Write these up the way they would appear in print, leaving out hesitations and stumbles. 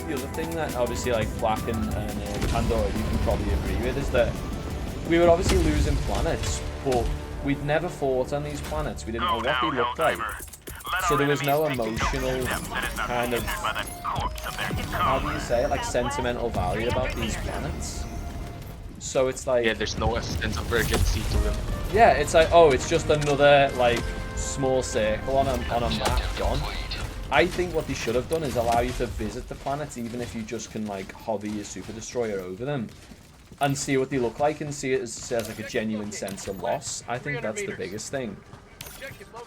the other thing that obviously like Black and Pandora, you can probably agree with, is that we were obviously losing planets, but we'd never fought on these planets. We didn't know what they looked like. So there was no emotional kind of, how do you say it, like sentimental value about these planets. So it's like... Yeah, there's no sense of urgency to them. Yeah, it's like, oh, it's just another like small circle on a map gone. I think what they should have done is allow you to visit the planets even if you just can like hover your super destroyer over them and see what they look like and see it as like a genuine sense of loss. I think that's the biggest thing.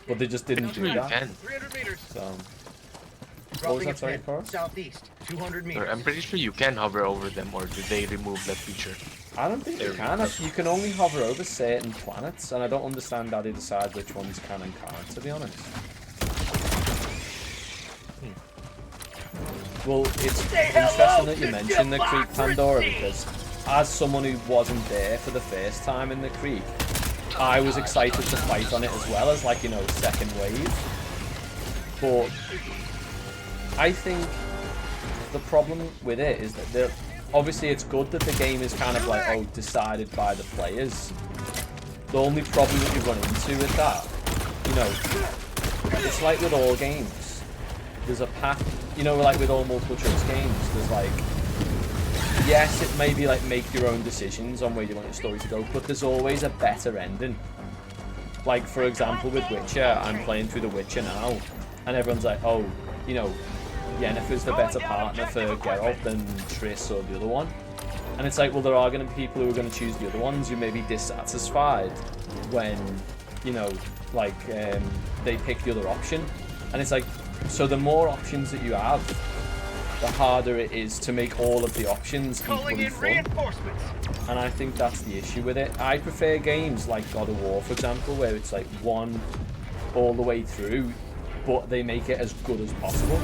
But they just didn't do that. So what was that, sorry, Cora? Southeast, 200 meters. I'm pretty sure you can hover over them, or did they remove that feature? I don't think you can. You can only hover over certain planets, and I don't understand how they decide which ones can and can't, to be honest. Well, it's interesting that you mentioned the Creek Pandora, because as someone who wasn't there for the first time in the Creek, I was excited to fight on it as well as, like, you know, second wave. But I think the problem with it is that obviously it's good that the game is kind of like, oh, decided by the players. The only problem that you run into with that, you know, it's like with all games. There's a path, you know, like with all multiple choice games, there's like, yes, it may be like make your own decisions on where you want your story to go, but there's always a better ending. Like, for example, with Witcher, I'm playing through The Witcher now, and everyone's like, oh, you know, Yennefer's the better partner for Geralt than Triss or the other one. And it's like, well, there are going to be people who are going to choose the other ones who may be dissatisfied when, you know, like, they pick the other option. And it's like, so the more options that you have, the harder it is to make all of the options equally fun. And I think that's the issue with it. I prefer games like God of War, for example, where it's like one all the way through, but they make it as good as possible.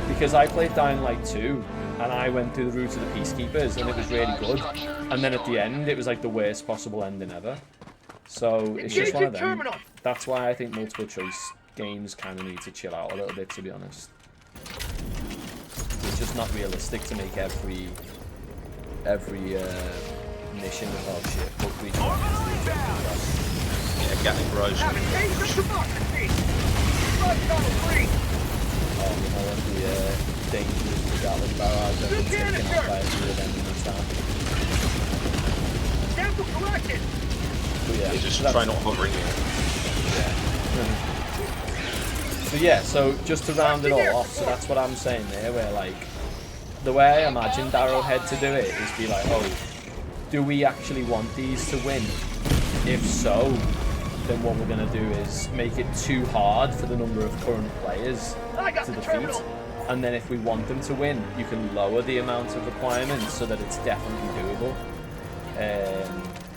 Because I played Dying Light 2, and I went through the route of the Peacekeepers, and it was really good. And then at the end, it was like the worst possible ending ever. So it's just one of them. That's why I think multiple choice games kind of need to chill out a little bit, to be honest. It's just not realistic to make every mission. Oh shit! Yeah, getting barrage. Oh, you know, when the dangerous the Gatling barrage have been taken out by a few of them in the town. But yeah, just try not hovering here. Yeah. So yeah, so just to round it all off, so that's what I'm saying there, where like, the way I imagined Arrowhead to do it is be like, oh, do we actually want these to win? If so, then what we're going to do is make it too hard for the number of current players to defeat. And then if we want them to win, you can lower the amount of requirements so that it's definitely doable.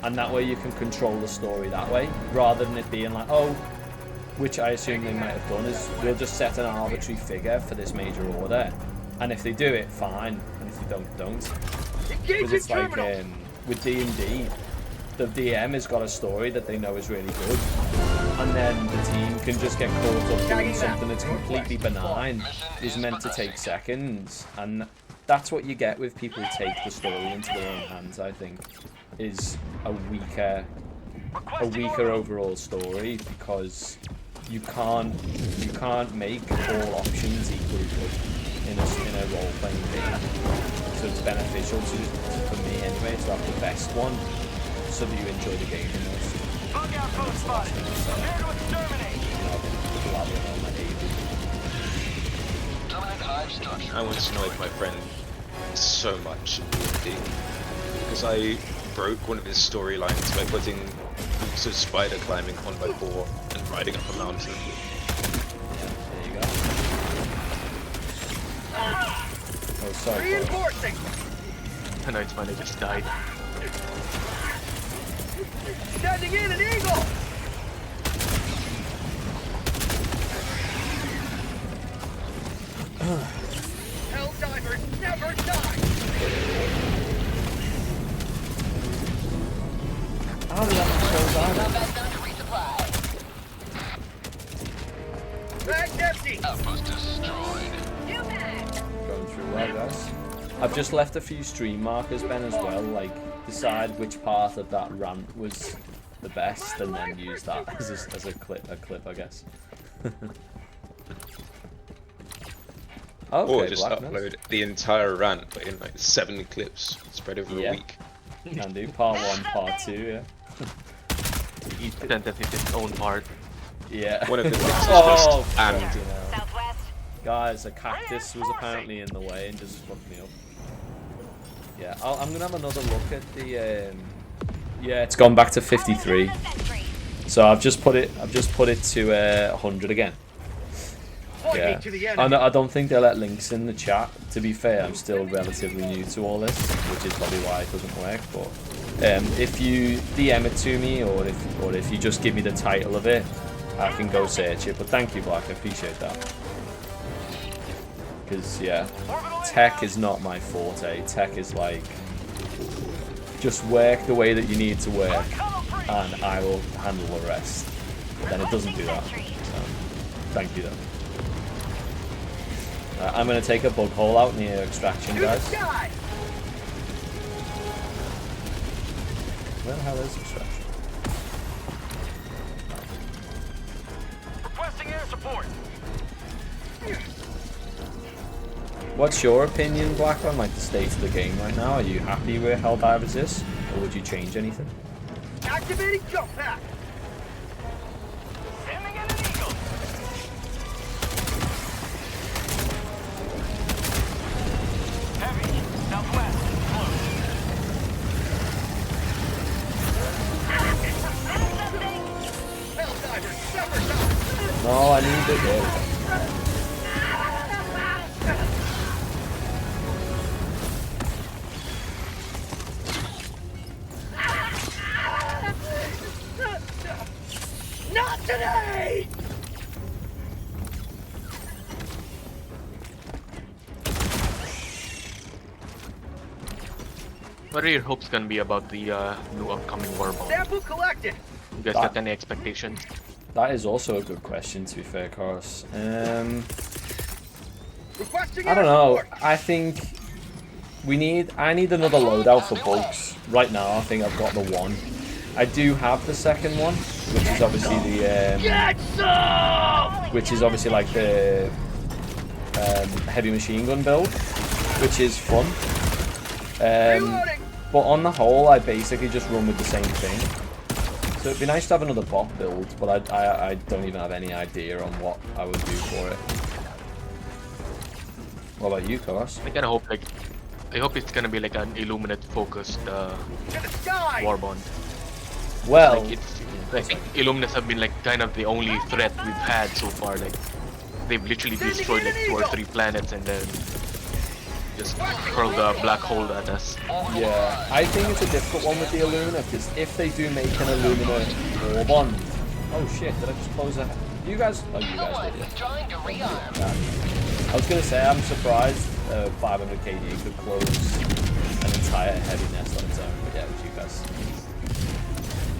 And that way you can control the story that way, rather than it being like, oh, which I assume they might have done, is we'll just set an arbitrary figure for this major order. And if they do it, fine. And if they don't. Because it's like, with D&D, the DM has got a story that they know is really good, and then the team can just get caught up doing something that's completely benign, is meant to take seconds, and that's what you get with people who take the story into their own hands. I think is a weaker overall story, because you can't make all options equally good in a role-playing game. So it's beneficial for me anyway to have the best one, so that you enjoy the game the most. I once annoyed my friend so much in D&D because I broke one of his storylines by putting groups of spider climbing 1x4 and riding up a mountain. Yeah, there you go. Oh, sorry. I know, it's mine, I just died. Standing in an eagle! Helldivers never die! How did that go Bag's empty! Outpost destroyed. Going through where, guys? I've just left a few stream markers, Ben, as well. Like, decide which part of that rant was the best, and then use that as a clip, I guess. Okay, or just Blackness. upload the entire rant, but in like 7 clips spread over a week. Can do part 1, part 2, yeah. Each sentence is its own part. Yeah. One of the clips is Oh, just and. Southwest. Guys, a cactus was apparently in the way and just fucked me up. Yeah, I'm gonna have another look at the. Yeah, it's gone back to 53. So I've just put it to 100 again. Yeah, I don't think they let links in the chat. To be fair, I'm still relatively new to all this, which is probably why it doesn't work. But if you DM it to me, or if you just give me the title of it, I can go search it. But thank you, Black. I appreciate that. Because yeah, tech is not my forte. Tech is like just work the way that you need to work, and I will handle the rest. But then it doesn't do that. So, thank you, though. I'm going to take a bug hole out near extraction, guys. Where the hell is extraction? Requesting air support. What's your opinion, Black, on like the state of the game right now? Are you happy where Helldivers is, or would you change anything? Activating jump pack. Sending in an eagle. Heavy, southwest, close. Helldivers, separate time. No, I need it there. Not today! What are your hopes gonna be about the new upcoming Warbomb? Sample collected. You guys got any expectations? That is also a good question, to be fair, Coros. Requesting I don't air know. support. I think I need another loadout for bugs. Right now, I think I've got the one. I do have the second one, which is obviously the Get some! which is obviously like the heavy machine gun build, which is fun. Reloading. But on the whole, I basically just run with the same thing. So it'd be nice to have another bot build, but I don't even have any idea on what I would do for it. What about you, Coros? I kinda hope I hope it's gonna be like an Illuminate focused To the sky! Warbomb. Well, Like it's like Illuminates have been like kind of the only threat we've had so far. Like they've literally destroyed like 2 or 3 planets and then just hurled a black hole at us. yeah, I think it's a difficult one with the Illumina, because if they do make an Illumina Warbond... Oh shit, did I just close that? You guys... Oh, you guys did, yeah. I was going to say, I'm surprised 500 KD could close an entire heavy nest on its own, but yeah, it was you guys.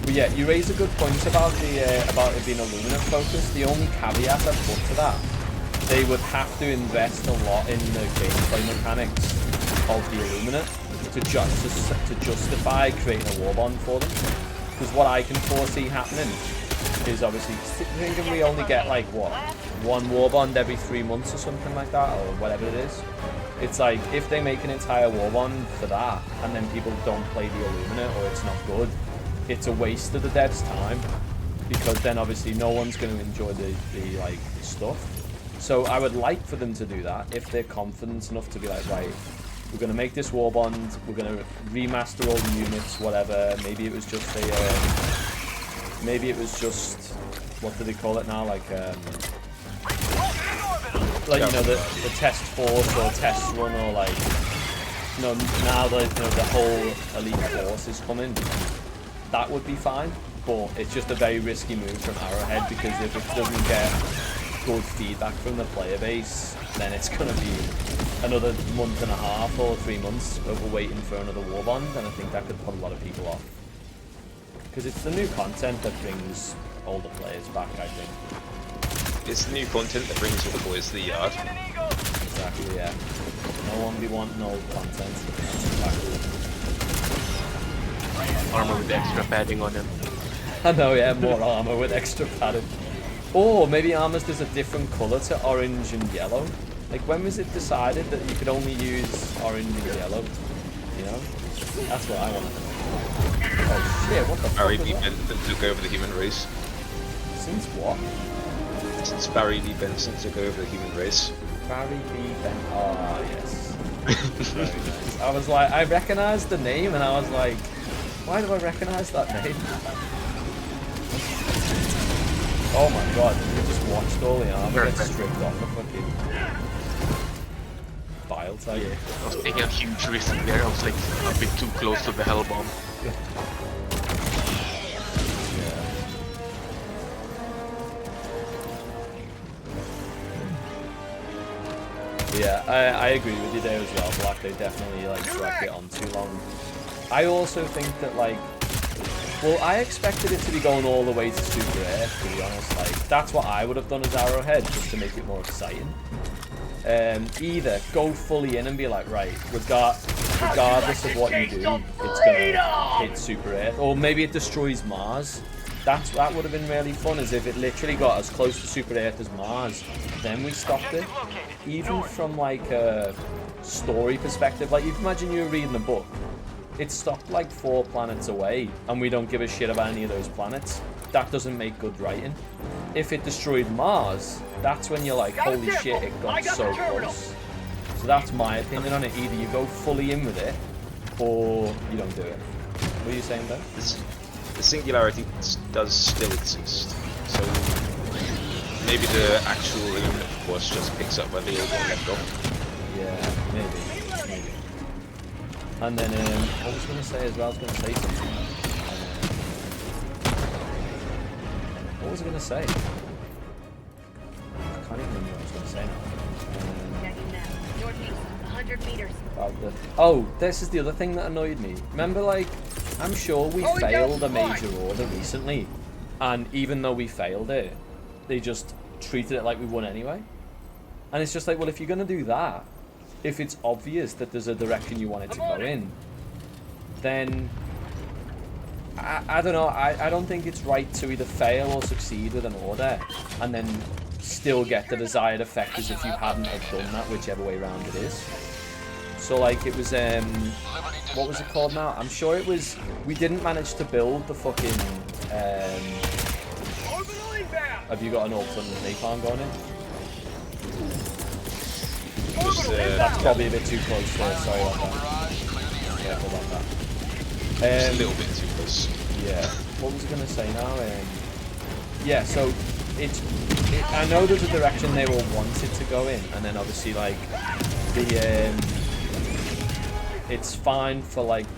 But yeah, you raised a good point about it being Illumina focused. The only caveat I've put to that, they would have to invest a lot in the gameplay mechanics of the Illuminate to justify creating a Warbond for them. Because what I can foresee happening is obviously, thinking we only get like what, 1 Warbond every 3 months or something like that, or whatever it is. It's like, if they make an entire Warbond for that, and then people don't play the Illuminate, or it's not good, it's a waste of the devs' time, because then obviously no one's going to enjoy the stuff. So I would like for them to do that if they're confident enough to be like, right, we're going to make this Warbond, we're going to remaster all the units, whatever. Maybe it was just what do they call it now? Like you know, the test force or test run, or like, you know, now that the whole elite force is coming, that would be fine. But it's just a very risky move from Arrowhead, because if it doesn't get good feedback from the player base, then it's going to be another month and a half or 3 months of waiting for another Warbond, and I think that could put a lot of people off. Because it's the new content that brings older players back, I think. It's new content that brings all the boys to the yard. Exactly. Yeah. No one be wanting old content. That's exactly. Armor with extra padding on him. I know, yeah, more armor with extra padding. Or maybe armor's there's a different colour to orange and yellow. Like, when was it decided that you could only use orange and yellow? You know? That's what I want to know. Oh shit, what the fuck Barry was B. that? Benson took over the human race. Since what? Since Barry B. Benson took over the human race. Barry B. Ben. Ah, yes. Very nice. I was like, I recognised the name, and I was like, why do I recognise that name? Oh my god, you just watched all the armor get stripped off the fucking file tag. Yeah, I was taking a huge risk there. I was like a bit too close to the hell bomb. Yeah, I agree with you there as well, Black. They definitely like dragged it on too long. I also think that like, well, I expected it to be going all the way to Super Air, to be honest. Like, that's what I would have done as Arrowhead, just to make it more exciting. Either go fully in and be like, right, regardless of what you do, it's gonna hit Super Earth, or maybe it destroys Mars. That would have been really fun, as if it literally got as close to Super Earth as Mars. Then we stopped it. Even from like a story perspective, like, you can imagine you were reading a book. It stopped like 4 planets away, and we don't give a shit about any of those planets. That doesn't make good writing. If it destroyed Mars, that's when you're like, holy shit, it got so close. So that's my opinion on it. Either you go fully in with it, or you don't do it. What are you saying there? The singularity does still exist. So maybe the actual Illuminate force just picks up where the old one left off. Yeah, maybe. And then, what was I going to say as well? I was going to say something. What was I going to say? I can't even remember what I was going to say now. Northeast, 100 meters. Oh, this is the other thing that annoyed me. Remember, like, I'm sure we failed a major order recently, and even though we failed it, they just treated it like we won anyway. And it's just like, well, if you're going to do that, if it's obvious that there's a direction you want it to go in, then I don't know, I don't think it's right to either fail or succeed with an order and then still get the desired effect as if you hadn't have done that, whichever way around it is. So like, it was what was it called now? I'm sure it was, we didn't manage to build the fucking have you got an alternate napalm going in? That's probably a bit too close there, sorry about that. Careful about that. Just a little bit too close. Yeah. What was I going to say now? Yeah, so I know there's a direction they will want it to go in, and then obviously like it's fine for like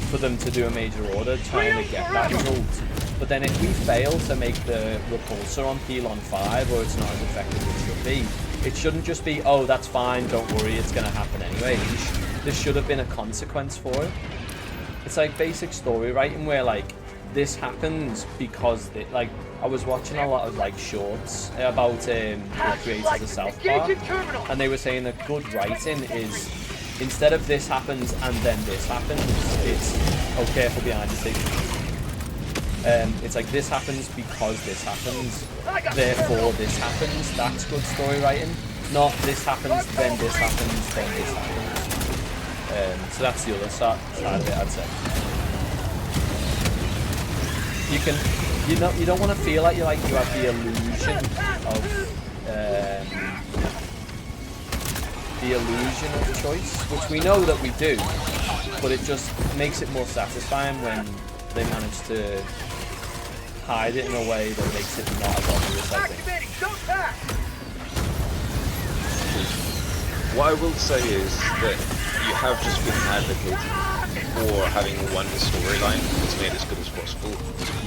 for them to do a major order trying to get that result. But then if we fail to make the repulsor on Pylon 5, or it's not as effective as it should be, it shouldn't just be, oh, that's fine, don't worry, it's going to happen anyway. There should have been a consequence for it. It's like basic story writing where, like, this happens because, like, I was watching a lot of, like, shorts about the creators of South Park, and they were saying that good writing is, instead of this happens and then this happens, it's, oh, careful behind the scenes. It's like, this happens because this happens, therefore this happens. That's good story writing. Not this happens, then this happens, then this happens. So that's the other side of it, I'd say. You don't want to feel like you have the illusion of choice, which we know that we do, but it just makes it more satisfying when they manage to hide it in a way that makes it not as obvious, I think. What I will say is that you have just been advocating for having one storyline that's made as good as possible.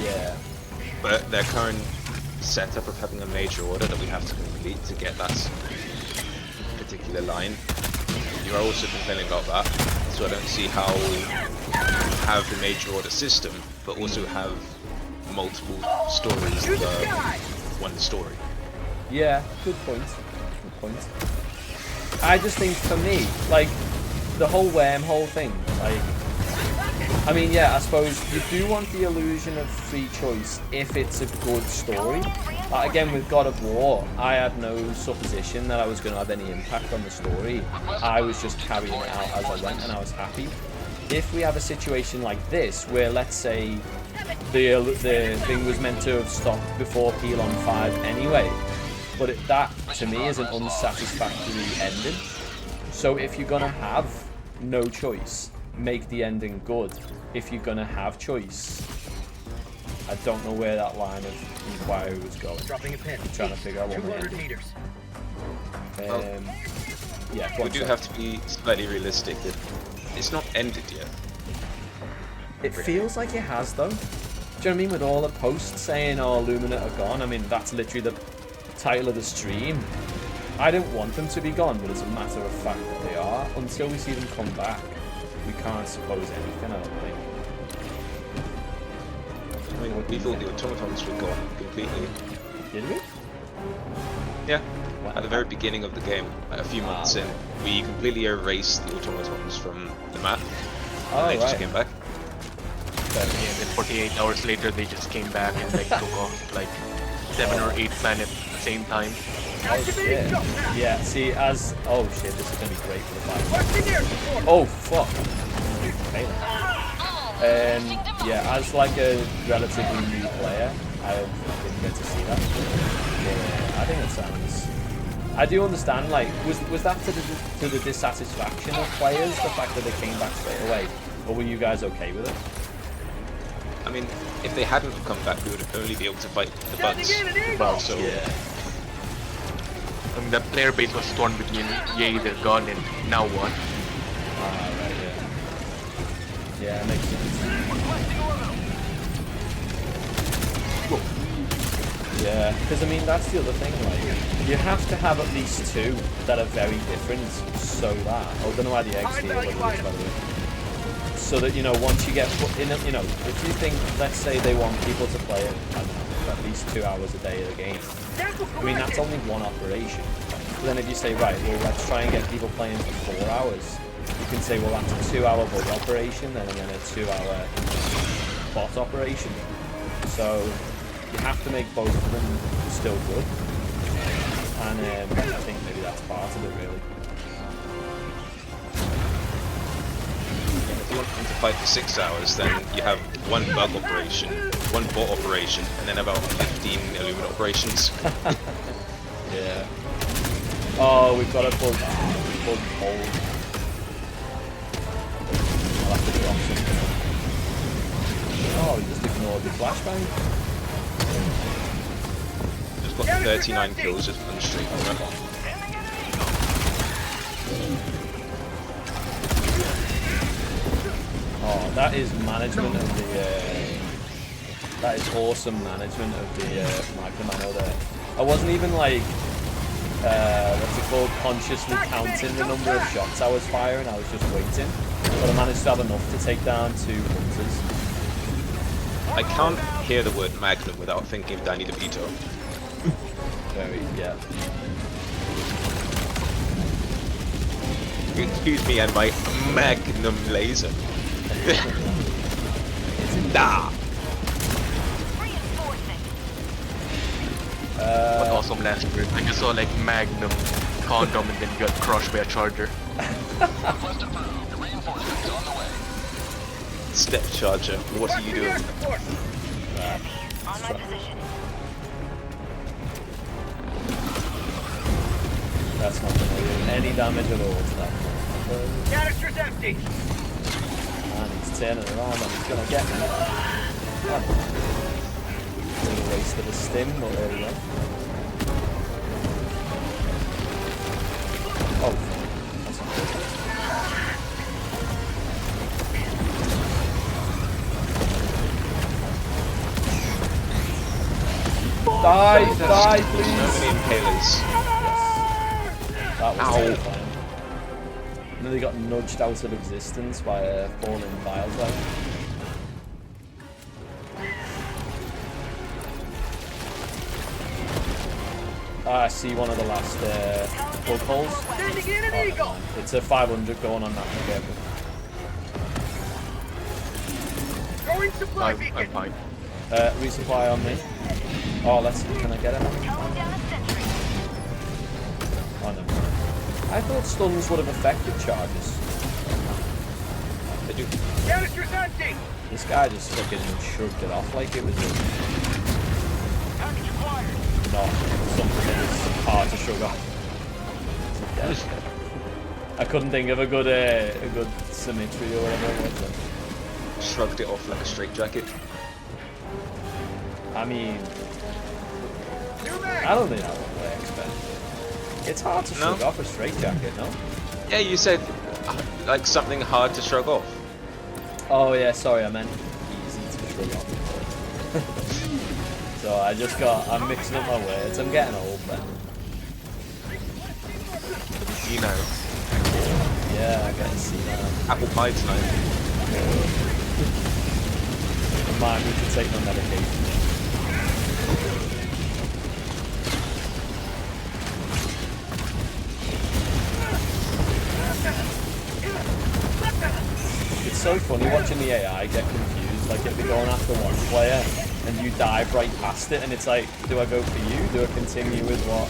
Yeah. But their current setup of having a major order that we have to complete to get that particular line, you are also complaining about that. So I don't see how you have the major order system, but also have multiple stories that are one story. Yeah, good point. Good point. I just think for me, like, the whole wormhole thing, like, I mean, yeah, I suppose you do want the illusion of free choice if it's a good story. Like, again, with God of War, I had no supposition that I was going to have any impact on the story. I was just carrying it out as I went, and I was happy. If we have a situation like this, where, let's say, the thing was meant to have stopped before Pelon 5 anyway, but that, to me, is an unsatisfactory ending. So if you're going to have no choice, make the ending good. If you're going to have choice, I don't know where that line of inquiry was going. Dropping a pin. I'm trying to figure out what the 200 ending. meters. Yeah, go We on, do sorry. have to be slightly realistic that it's not ended yet. It feels like it has, though. Do you know what I mean? With all the posts saying, oh, Illuminate are gone. I mean, that's literally the title of the stream. I don't want them to be gone, but it's a matter of fact that they are. Until we see them come back, we can't suppose anything, I don't think. I mean, we thought the automatons were gone completely. Did we? Yeah. What? At the very beginning of the game, like a few months in, we completely erased the automatons from the map. Oh, And they just right. came back. Yeah, then 48 hours later, they just came back and like took off like 7 or 8 planets at the same time. Oh, Activating shit. jump now. Yeah, see, as... Oh, shit, this is going to be great for the fight. Watching air support. Oh, fuck. Okay, then. Yeah, as like a relatively new player, I didn't get to see that. Yeah, I think it sounds... I do understand, like, was that to the dissatisfaction of players, the fact that they came back straight away? Or were you guys okay with it? I mean, if they hadn't have come back, we would only be able to fight the bugs. Standing in an eagle. Well, So, Yeah. I mean, the player base was torn between yay, they're gone, and now what? Ah, right, yeah. Yeah, it makes sense. Yeah, because I mean, that's the other thing, like, you have to have at least two that are very different, so that... Oh, I don't know why the X deal, by the way. So that, you know, once you get put in, you know, if you think, let's say they want people to play it, I don't know, at least 2 hours a day of the game. I mean, that's only one operation. But then if you say, right, well, let's try and get people playing for 4 hours, you can say, well, that's a 2-hour bug operation, and then a 2-hour bot operation. So you have to make both of them still good. And I think maybe that's part of it, really. if you want them to fight for 6 hours, then you have one bug operation, one bot operation, and then about 15 Illuminate operations. Yeah. Oh, we've got a bug hold. I'll have to drop something. Oh, we just ignored the flashbang. Just got 39 kills just on the streak. Oh, that is management of the. That is awesome management of the Magnum ammo there. I wasn't even like, what's it called, consciously counting the number of shots I was firing. I was just waiting, but I managed to have enough to take down 2 hunters. I can't hear the word Magnum without thinking of Danny DeVito. Very, yeah. Excuse me and my Magnum laser. Nah. What awesome last word. I just saw like Magnum condom and then got crushed by a charger. Step Charger, what are you doing? That's not going to do any damage at all to that. Canister's empty. And he's turning around and he's going to get me. A little waste of a stim, but there we go. Oh, that's not good. Die, please! So many impalers. That was Ow. terrifying. Nearly got nudged out of existence by a falling Bioswag. I see one of the last plug holes. Sending in an Oh, never eagle. mind. It's a 500 going on that. Be careful. Throwing supply I'm beacon. fine. Resupply on me. Oh, let's. Can I get it? Oh no. I thought stuns would have affected charges. They do. Canister's empty. This guy just fucking shrugged it off like it was Package acquired. not something that was hard to shrug off. I couldn't think of a good symmetry or whatever it was. Shrugged it off like a straitjacket. I mean, New mag. I don't think that one works, but it's hard to shrug off a straitjacket, no? Yeah, you said like something hard to shrug off. Oh yeah, sorry, I meant easy to shrug off. So I'm mixing up my words. I'm getting old, man. You know. Yeah, I'm getting senile. Apple pie tonight. Remind me to take my medication. It's so funny watching the AI get confused. Like if you're going after one player and you dive right past it, and it's like, do I go for you? Do I continue with what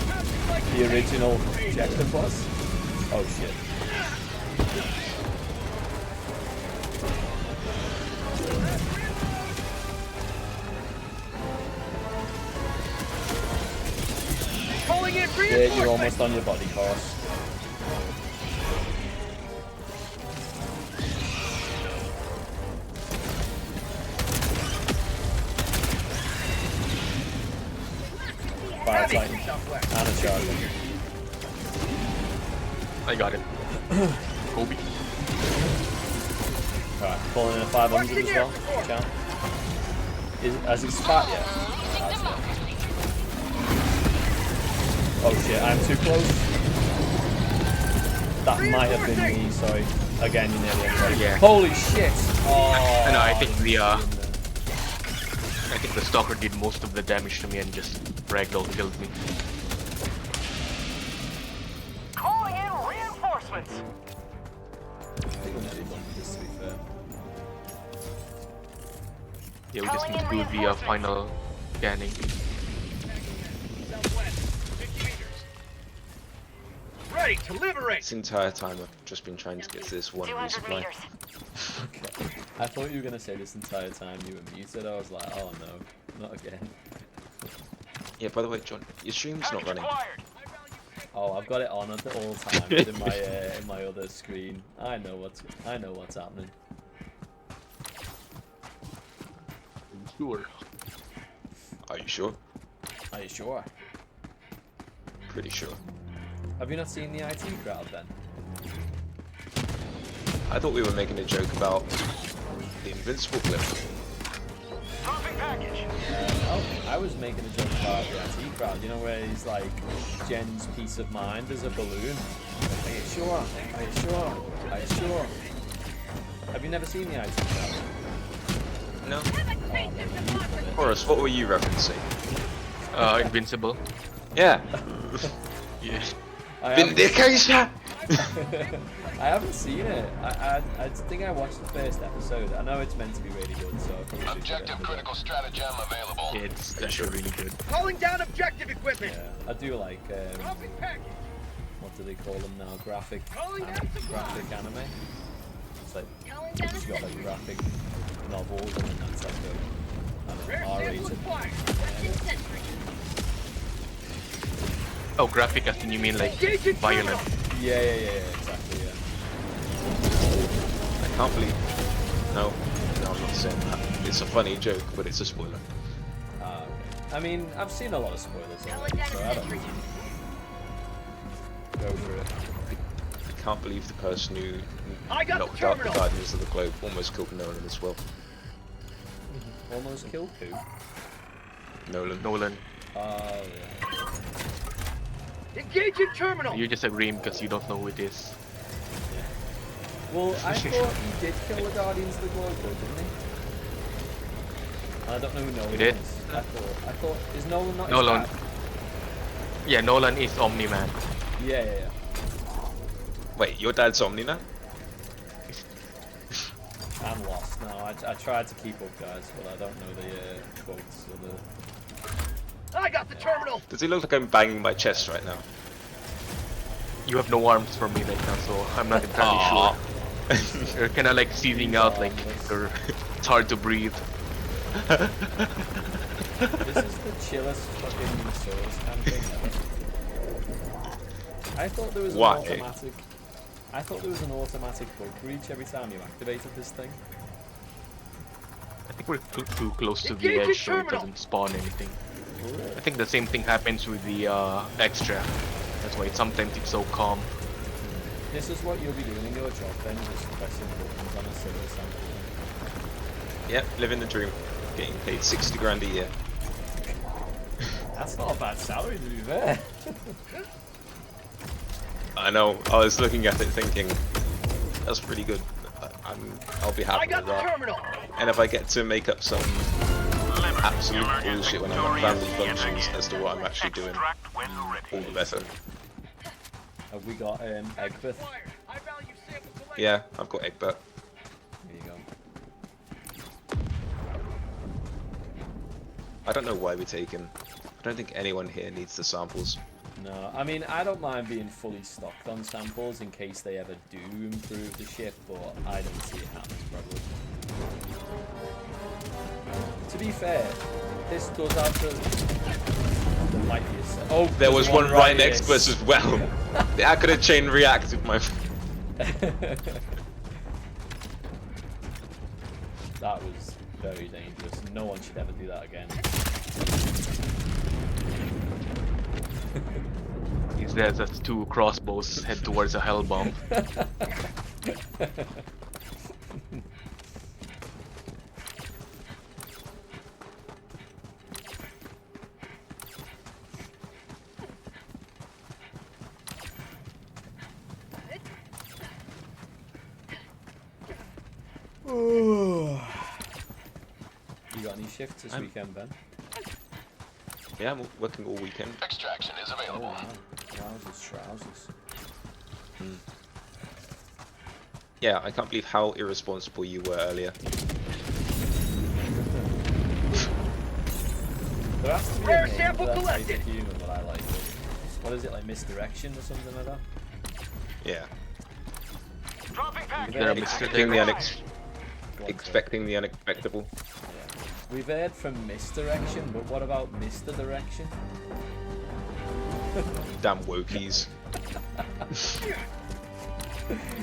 the original objective was? Oh shit. Calling in Yeah, reinforcements. you're almost on your body course. Fire Titan and a charger. I got it. Kobe. Alright, pulling in a 500 as well. Champ. Has he spat yet? Has, yeah. Oh shit, I'm too close. That might have been me, sorry. Again, you nearly right. Yeah. Holy shit! Oh, No, I think the stalker did most of the damage to me and just ragdoll killed me. Calling in reinforcements. I think we nearly done this, to be fair. Yeah, we just need to do the final scanning. Southwest, 50 meters. Ready to liberate. This entire time I've just been trying to get to this one resupply. Okay. I thought you were gonna say this entire time you were muted. I was like, oh no, not again. Yeah, by the way, John, your stream's not running. Oh, I've got it on at all times in my other screen. I know what's happening. Sure. Are you sure? Are you sure? Pretty sure. Have you not seen the IT crowd then? I thought we were making a joke about the invincible clip. Dropping package. Oh, I was making a joke about the IT crowd. You know where he's like, Jen's peace of mind is a balloon. Are you sure? Are you sure? Are you sure? Have you never seen the IT crowd? No. Oh, man, Horace, what were you referencing? Invincible. Yeah. Yeah. I haven't- Vindication! I haven't seen it. I think I watched the first episode. I know it's meant to be really good, so I probably should Objective critical stratagem available. Yeah, it's actually really good. Calling down objective equipment. Yeah, I do like Dropping package. what do they call them now? Graphic anime. It's like it's got like graphic novels, and then that's like Rare a sample R-rated. acquired. Oh, graphic as in you mean like Engaging violent. Yeah, exactly. Yeah. I can't believe... No, I'm not saying that. It's a funny joke, but it's a spoiler. Okay. I mean, I've seen a lot of spoilers already, so I don't know. Go for it. I can't believe the person who I got the knocked out the terminal. Guardians of the Globe almost killed Nolan as well. Almost killed who? Nolan. Oh yeah. Engaging terminal. You're just agreeing because you don't know who it is. Well, I thought he did kill the Guardians of the Globe, though, didn't he? And I don't know who Nolan He did. is. I thought, is Nolan not? Nolan. Yeah, Nolan is Omni-Man. Yeah. Wait, your dad's Omni now? I'm lost now. I tried to keep up, guys, but I don't know the quotes or the... I got the terminal. Does it look like I'm banging my chest right now? You have no arms for me right now, so I'm not entirely Aw. sure. You're kinda like seething out, like it's hard to breathe. This is the chillest fucking Souls campaign ever. I thought there was an Why? automatic... I thought there was an automatic bug breach every time you activated this thing. I think we're too close to the Engage your edge, so it terminal. doesn't spawn anything. I think the same thing happens with the extra. That's why sometimes it's so calm. This is what you'll be doing in your job then, just pressing buttons on a server sample. Yep, living the dream. Getting paid 60 grand a year. That's not a bad salary to be fair. I know, I was looking at it thinking, that's pretty good. I'll be I happy got with the that. terminal. And if I get to make up some absolute bullshit when I'm at family functions as to what I'm actually doing, all the better. Have we got Egbert? I value sample collection. Yeah, I've got Egbert. There you go. I don't know why we're taking. I don't think anyone here needs the samples. No, I mean, I don't mind being fully stocked on samples in case they ever do improve the ship, but I don't see it happen probably. To be fair, this does have the... There might be a set. Oh, There was one right here. next to us as well. I could have chain reacted my. That was very dangerous. No one should ever do that again. He's there as two crossbows head towards a hell bomb. You got any shifts this weekend, Ben? Yeah, I'm working all weekend. Extraction is Oh, available. wow. Trousers. Yeah, I can't believe how irresponsible you were earlier. There has to be Rare a name sample for that type collected. of human that I like. What is it, like misdirection or something like that? Yeah. Dropping package. There are Expecting the, Mr. Go on, expecting the unexpectable. yeah. We've heard from misdirection, but what about Mr. Direction? Damn wokies.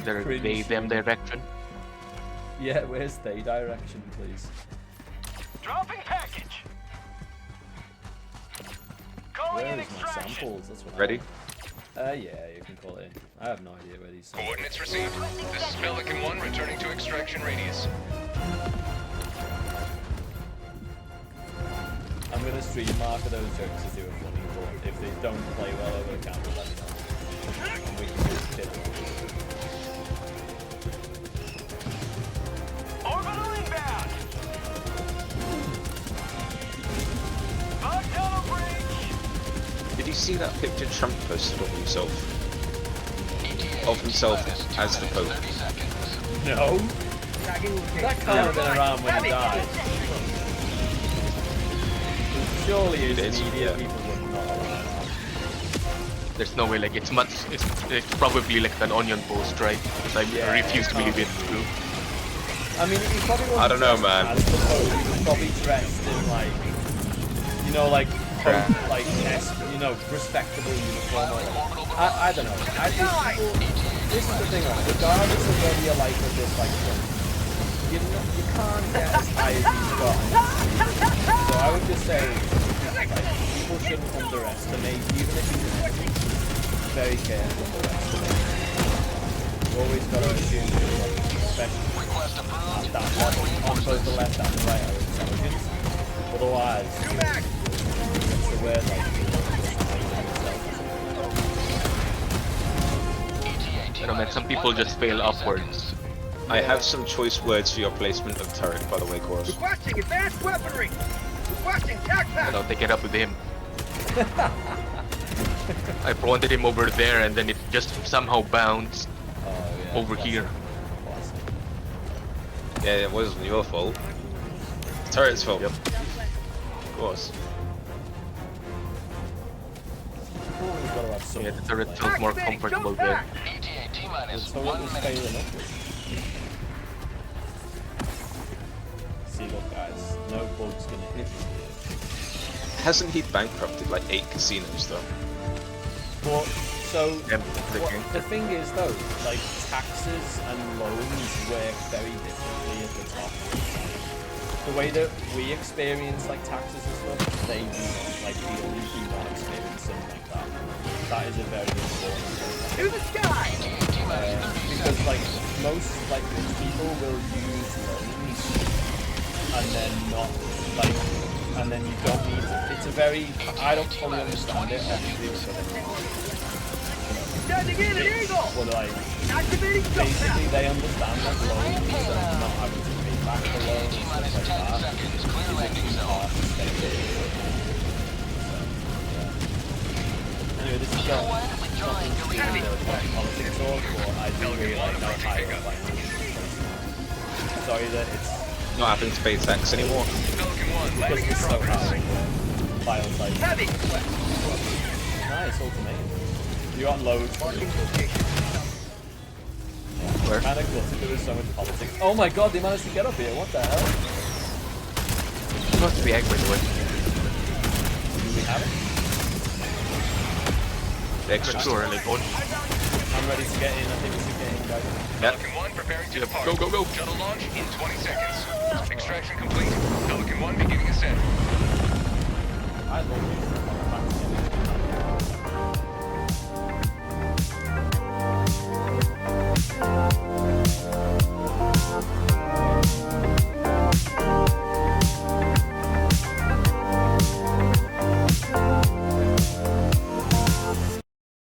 There Cringe. they them direction. Yeah, where's they direction, please? Dropping package. Calling in Where's my extraction. samples? That's what Ready? Yeah, you can call it. I have no idea where these samples. Coordinates received. This is Pelican 1 returning to extraction radius. I'm gonna stream marker those jokes as they were funny, but if they don't play well over the camera, let me know. And we can just kill them. Orbital inbound. Bug tunnel breach. Did you see that picture Trump posted of himself? Of himself as the Pope? No? That can't have been around when he died. Surely his It is, media yeah. people would not allow that. There's no way, like it's probably like an onion post, right? Because I Yeah, refuse to believe it's true. I mean, he probably wasn't I don't know, dressed man. as the Pope, he was probably dressed in like, you know, like Pope, like respectable uniform. Or like, I don't know. I think people, this is the thing, like, regardless of whether you like or dislike Trump, you can't get as high as he's got. So I would just say, like, people shouldn't underestimate, even if you're very careful underestimate. You've always got to assume that, like, especially at that level, on both the left and the right are intelligent. Otherwise, it's the word, like, I know, man, some people just fail upwards. I have some choice words for your placement of turret, by the way, Chorus. Requesting advanced weaponry. Requesting tac pack. I'll take it up with him. I planted him over there and then it just somehow bounced Oh, yeah. over classic, here. classic. Yeah, it wasn't your fault. It's turret's fault. Yep. Of course. Always gotta have Yeah, something the to turret play. felt more comfortable there. ETA The T-minus turret 1 was minute. failing up. See, look, guys, no bug's gonna hit you. Hasn't he bankrupted like 8 casinos though? But so Yeah, the thing is though, like taxes and loans work very differently at the top. The way that we experience like taxes and stuff, they do not. Like we only do not experience them like that. That is a very important thing. To the sky! Because like most like rich people will use loans and then not like, and then you don't need to, it's a very, I don't fully understand it obviously because Standing in an eagle! but like Activating jump basically pad! they understand that loans and not having to pay back the loans and stuff like that is a key part to stay there. So, yeah. Anyway, this is nothing to do with politics talk, but I do really like how high up sorry that it's Not having to pay tax anymore. Pelican 1 because landing in it's so progress. high. Files like Heavy! nice ultimate. You're on loads. Where? Kind of gutted there was so much politics. Oh my god, they managed to get up here. What the hell? It's supposed to be egg, by the way. Do we have it? The extra Not sure, like, oh, I'm ready to get in. I think we should get in, guys. Yep. Pelican 1 preparing to Yep, depart. go, go, go. Shuttle launch in 20 seconds. Extraction complete. Pelican 1 beginning ascent. I love you.